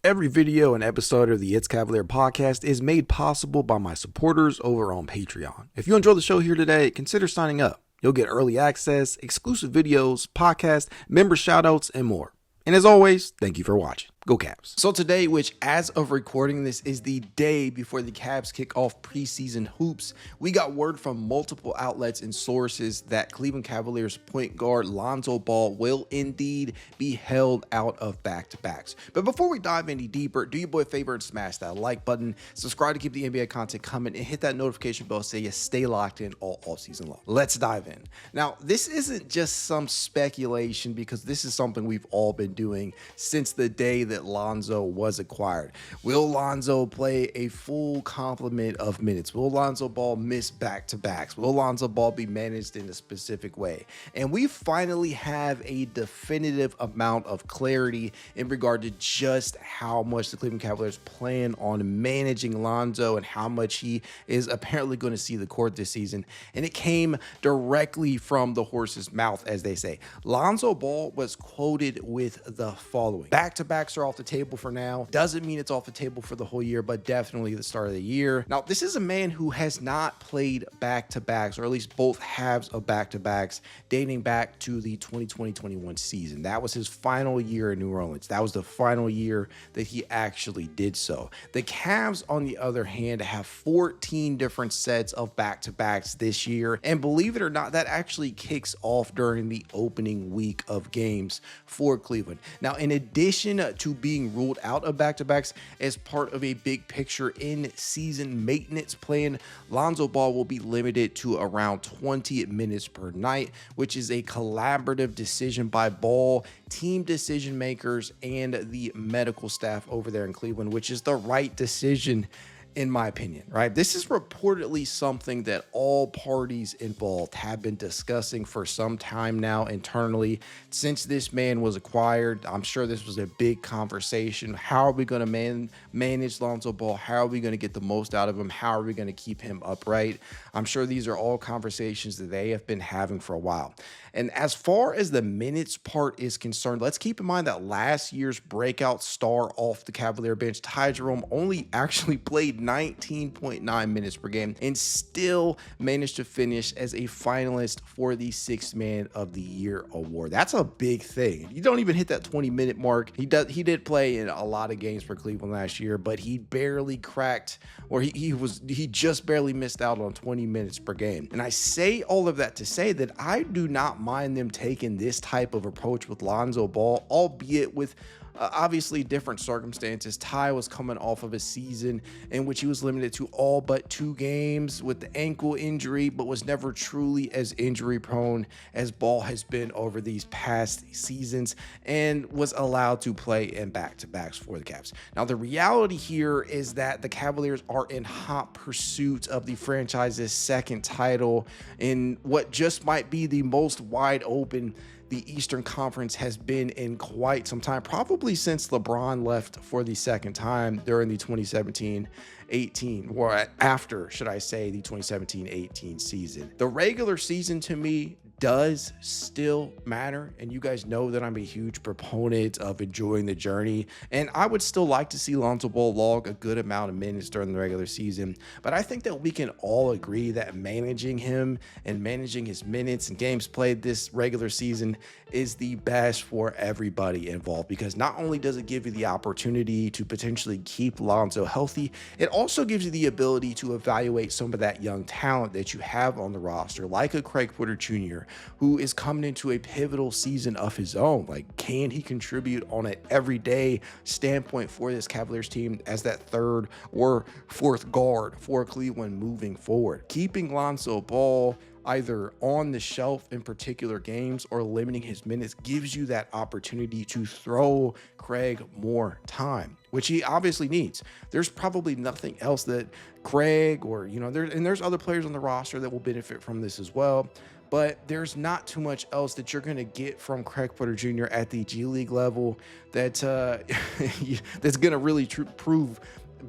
Every video and episode of the It's Cavalier podcast is made possible by my supporters over on Patreon. If you enjoy the show here today, consider signing up. You'll get early access, exclusive videos, podcasts, member shoutouts, and more. And as always, thank you for watching. Go Cavs. So today, which as of recording this is the day before the Cavs kick off preseason hoops, we got word from multiple outlets and sources that Cleveland Cavaliers point guard Lonzo Ball will indeed be held out of back-to-backs. But before we dive any deeper, do your boy a favor and smash that like button, subscribe to keep the NBA content coming, and hit that notification bell so you stay locked in all season long. Let's dive in. Now, this isn't just some speculation because this is something we've all been doing since the day that Lonzo was acquired. Will Lonzo play a full complement of minutes? Will Lonzo Ball miss back-to-backs? Will Lonzo Ball be managed in a specific way? And we finally have a definitive amount of clarity in regard to just how much the Cleveland Cavaliers plan on managing Lonzo and how much he is apparently going to see the court this season. And it came directly from the horse's mouth, as they say. Lonzo Ball was quoted with the following: back-to-backs are off the table for now. Doesn't mean it's off the table for the whole year, but definitely the start of the year. Now, this is a man who has not played back-to-backs, or at least both halves of back-to-backs, dating back to the 2020-21 season. That was his final year in New Orleans. That was the final year that he actually did so. The Cavs, on the other hand, have 14 different sets of back-to-backs this year, and believe it or not, that actually kicks off during the opening week of games for Cleveland. Now, in addition to being ruled out of back-to-backs as part of a big picture in season maintenance plan, Lonzo Ball will be limited to around 20 minutes per night, which is a collaborative decision by Ball, team decision makers, and the medical staff over there in Cleveland, which is the right decision in my opinion, right? This is reportedly something that all parties involved have been discussing for some time now internally since this man was acquired. I'm sure this was a big conversation. How are we going to manage Lonzo Ball? How are we going to get the most out of him? How are we going to keep him upright? I'm sure these are all conversations that they have been having for a while. And as far as the minutes part is concerned, let's keep in mind that last year's breakout star off the Cavalier bench, Ty Jerome, only actually played 19.9 minutes per game and still managed to finish as a finalist for the Sixth Man of the Year award. That's a big thing. You don't even hit that 20-minute mark. He did play in a lot of games for Cleveland last year, but he barely cracked, or he just barely missed out on 20 minutes per game. And I say all of that to say that I do not mind them taking this type of approach with Lonzo Ball, albeit with obviously different circumstances. Ty was coming off of a season in which he was limited to all but 2 games with the ankle injury, but was never truly as injury prone as Ball has been over these past seasons, and was allowed to play in back-to-backs for the Cavs. Now, the reality here is that the Cavaliers are in hot pursuit of the franchise's second title in what just might be the most wide open the Eastern Conference has been in quite some time, probably since LeBron left for the second time during the 2017-18, or after, should I say, the 2017-18 season. The regular season, to me, does still matter, and you guys know that I'm a huge proponent of enjoying the journey, and I would still like to see Lonzo Ball log a good amount of minutes during the regular season, but I think that we can all agree that managing him and managing his minutes and games played this regular season is the best for everybody involved, because not only does it give you the opportunity to potentially keep Lonzo healthy, it also gives you the ability to evaluate some of that young talent that you have on the roster, like a Craig Porter Jr., who is coming into a pivotal season of his own. Like, can he contribute on an everyday standpoint for this Cavaliers team as that third or fourth guard for Cleveland moving forward? Keeping Lonzo Ball either on the shelf in particular games or limiting his minutes gives you that opportunity to throw Craig more time, which he obviously needs. There's probably nothing else that Craig or, there's other players on the roster that will benefit from this as well. But there's not too much else that you're going to get from Craig Porter Jr. at the G League level that that's going to really prove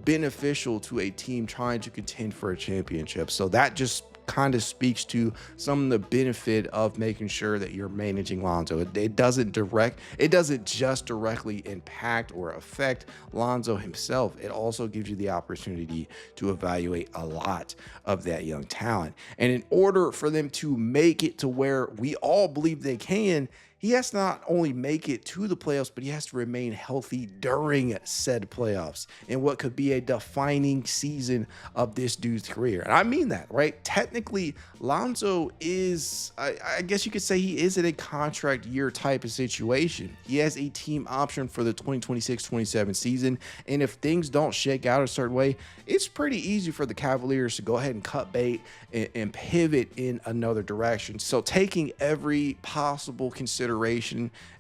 beneficial to a team trying to contend for a championship. So that just kind of speaks to some of the benefit of making sure that you're managing Lonzo. It doesn't just directly impact or affect Lonzo himself. It also gives you the opportunity to evaluate a lot of that young talent. And in order for them to make it to where we all believe they can, he has to not only make it to the playoffs, but he has to remain healthy during said playoffs in what could be a defining season of this dude's career. And I mean that, right? Technically, Lonzo is, I guess you could say he is in a contract year type of situation. He has a team option for the 2026-27 season. And if things don't shake out a certain way, it's pretty easy for the Cavaliers to go ahead and cut bait and pivot in another direction. So taking every possible consideration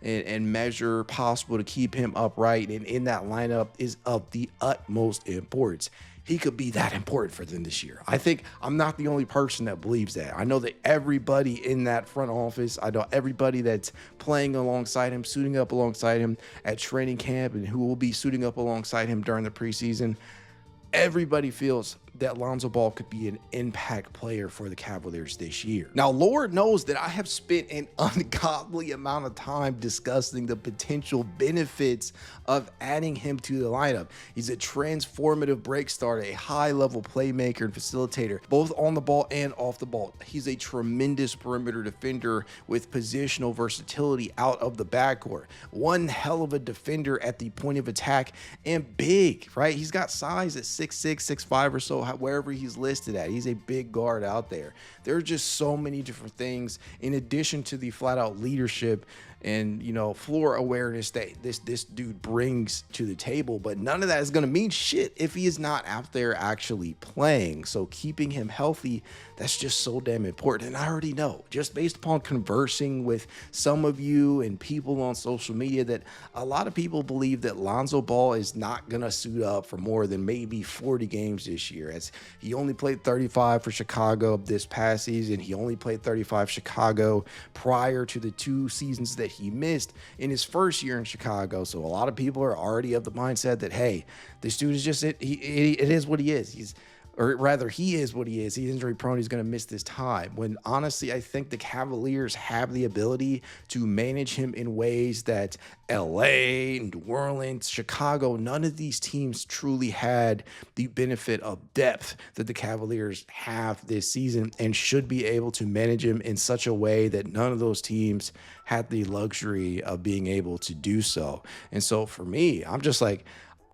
and measure possible to keep him upright and in that lineup is of the utmost importance. He could be that important for them this year. I think I'm not the only person that believes that. I know that everybody in that front office, I know everybody that's playing alongside him, suiting up alongside him at training camp, and who will be suiting up alongside him during the preseason, everybody feels that Lonzo Ball could be an impact player for the Cavaliers this year. Now, Lord knows that I have spent an ungodly amount of time discussing the potential benefits of adding him to the lineup. He's a transformative break starter, a high-level playmaker and facilitator, both on the ball and off the ball. He's a tremendous perimeter defender with positional versatility out of the backcourt. One hell of a defender at the point of attack, and big, right? He's got size at 6'6", 6'5" or so, wherever he's listed at. He's a big guard out there. There are just so many different things in addition to the flat out leadership and, you know, floor awareness that this dude brings to the table. But none of that is going to mean shit if he is not out there actually playing. So keeping him healthy, that's just so damn important. And I already know, just based upon conversing with some of you and people on social media, that a lot of people believe that Lonzo Ball is not going to suit up for more than maybe 40 games this year, as he only played 35 for Chicago this past season. He only played 35 Chicago prior to the 2 seasons that he missed in his first year in Chicago. So a lot of people are already of the mindset that, hey, this dude is just it is what he is. He is what he is. He's injury prone. He's going to miss this time. When honestly, I think the Cavaliers have the ability to manage him in ways that LA, New Orleans, Chicago, none of these teams truly had the benefit of depth that the Cavaliers have this season, and should be able to manage him in such a way that none of those teams had the luxury of being able to do so. And so for me, I'm just like,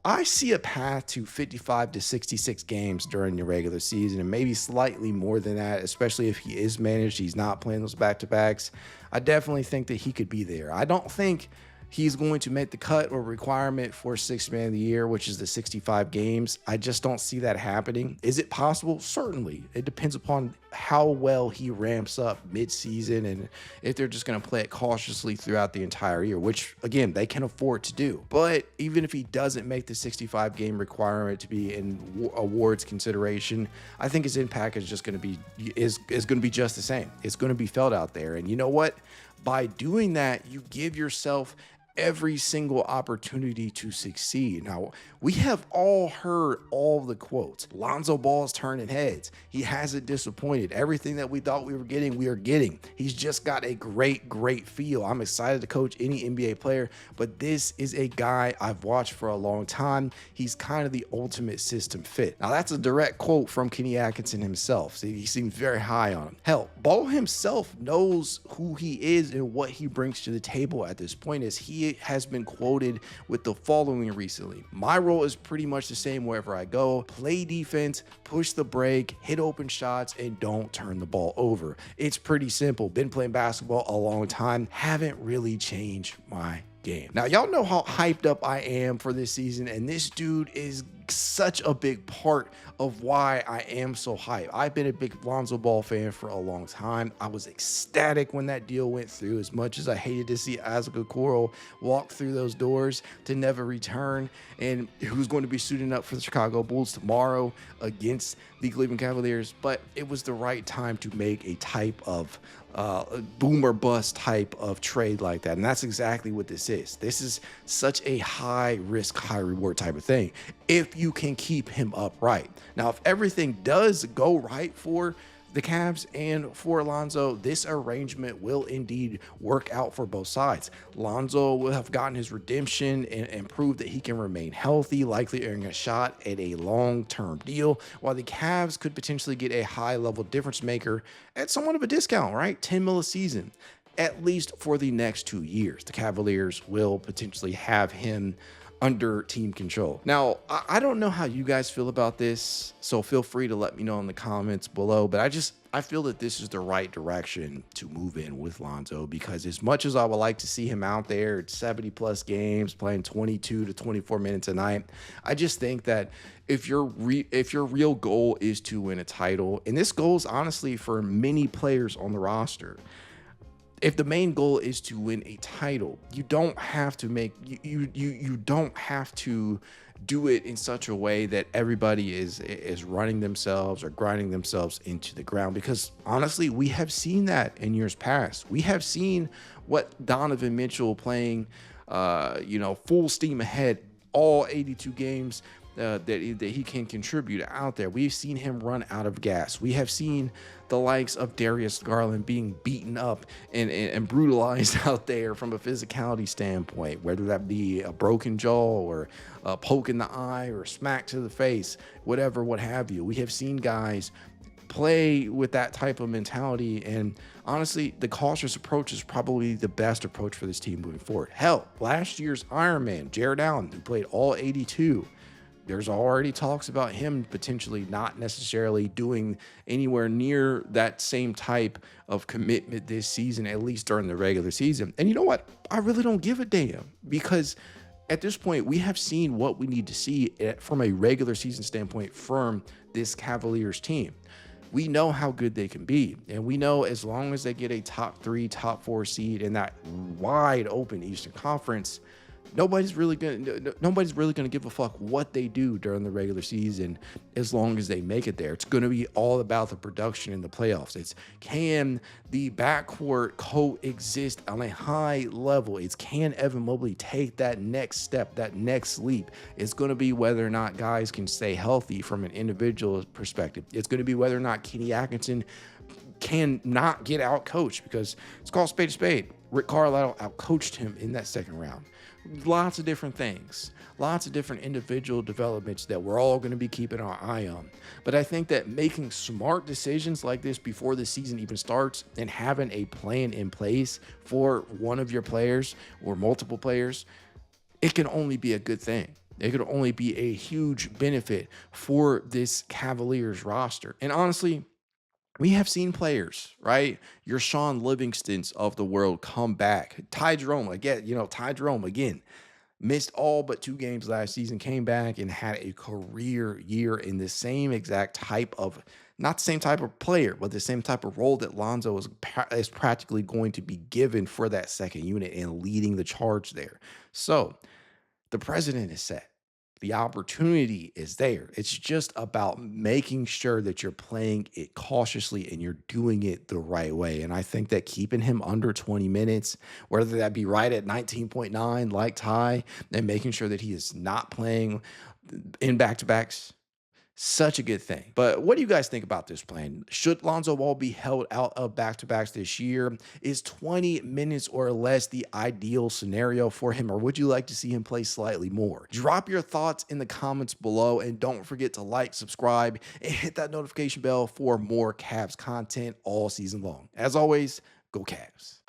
I see a path to 55 to 66 games during the regular season, and maybe slightly more than that, especially if he is managed. He's not playing those back-to-backs. I definitely think that he could be there. I don't think he's going to make the cut or requirement for Sixth Man of the Year, which is the 65 games. I just don't see that happening. Is it possible? Certainly. It depends upon how well he ramps up mid-season and if they're just going to play it cautiously throughout the entire year, which, again, they can afford to do. But even if he doesn't make the 65 game requirement to be in awards consideration, I think his impact is just going to be is going to be just the same. It's going to be felt out there. And you know what? By doing that, you give yourself every single opportunity to succeed. Now, we have all heard all the quotes. Lonzo Ball is turning heads. He hasn't disappointed. Everything that we thought we were getting, we are getting. He's just got a great feel. I'm excited to coach any NBA player, but this is a guy I've watched for a long time. He's kind of the ultimate system fit. Now, that's a direct quote from Kenny Atkinson himself. See, he seems very high on him. Hell, Ball himself knows who he is and what he brings to the table at this point, as he has been quoted with the following recently: my role is pretty much the same wherever I go. Play defense, push the break, hit open shots, and don't turn the ball over. It's pretty simple. Been playing basketball a long time. Haven't really changed my game. Now, y'all know how hyped up I am for this season, and this dude is such a big part of why I am so hyped. I've been a big Lonzo Ball fan for a long time. I was ecstatic when that deal went through, as much as I hated to see Okoro walk through those doors to never return, and who's going to be suiting up for the Chicago Bulls tomorrow against the Cleveland Cavaliers. But it was the right time to make a type of boom or bust type of trade like that. And that's exactly what this is. This is such a high risk, high reward type of thing, if you can keep him upright. Now, if everything does go right for the Cavs and for Lonzo, this arrangement will indeed work out for both sides. Lonzo will have gotten his redemption and proved that he can remain healthy, likely earning a shot at a long-term deal, while the Cavs could potentially get a high-level difference maker at somewhat of a discount, right? 10 mil a season, at least for the next 2 years. The Cavaliers will potentially have him under team control. Now, I don't know how you guys feel about this, so feel free to let me know in the comments below, but I feel that this is the right direction to move in with Lonzo, because as much as I would like to see him out there at 70 plus games, playing 22 to 24 minutes a night, I just think that if your real goal is to win a title, and this goes honestly for many players on the roster, if the main goal is to win a title, you don't have to you don't have to do it in such a way that everybody is running themselves or grinding themselves into the ground, because honestly, we have seen that in years past. We have seen what Donovan Mitchell playing full steam ahead all 82 games that he can contribute out there. We've seen him run out of gas. We have seen the likes of Darius Garland being beaten up and brutalized out there from a physicality standpoint, whether that be a broken jaw or a poke in the eye or a smack to the face, whatever, what have you. We have seen guys play with that type of mentality, and honestly, the cautious approach is probably the best approach for this team moving forward. Hell, last year's Iron Man, Jarrett, who played all 82, there's already talks about him potentially not necessarily doing anywhere near that same type of commitment this season, at least during the regular season. And you know what? I really don't give a damn, because at this point, we have seen what we need to see from a regular season standpoint from this Cavaliers team. We know how good they can be, and we know as long as they get a top 3, top 4 seed in that wide open Eastern Conference, nobody's really gonna give a fuck what they do during the regular season, as long as they make it there. It's gonna be all about the production in the playoffs. It's, can the backcourt coexist on a high level? It's, can Evan Mobley take that next step, that next leap? It's gonna be whether or not guys can stay healthy from an individual perspective. It's gonna be whether or not Kenny Atkinson can not get out coached, because it's called spade a spade. Rick Carlisle out coached him in that second round. Lots of different things, lots of different individual developments that we're all going to be keeping our eye on. But I think that making smart decisions like this before the season even starts, and having a plan in place for one of your players or multiple players, it can only be a good thing. It could only be a huge benefit for this Cavaliers roster. And honestly, we have seen players, right? Your Sean Livingstons of the world come back. Ty Jerome, again, missed all but 2 games last season, came back and had a career year in the same exact type of, not the same type of player, but the same type of role that Lonzo is practically going to be given for that second unit and leading the charge there. So the precedent is set. The opportunity is there. It's just about making sure that you're playing it cautiously and you're doing it the right way. And I think that keeping him under 20 minutes, whether that be right at 19.9 like Ty, and making sure that he is not playing in back-to-backs, such a good thing. But what do you guys think about this plan? Should Lonzo Ball be held out of back-to-backs this year? Is 20 minutes or less the ideal scenario for him, or would you like to see him play slightly more? Drop your thoughts in the comments below, and don't forget to like, subscribe, and hit that notification bell for more Cavs content all season long. As always, go Cavs.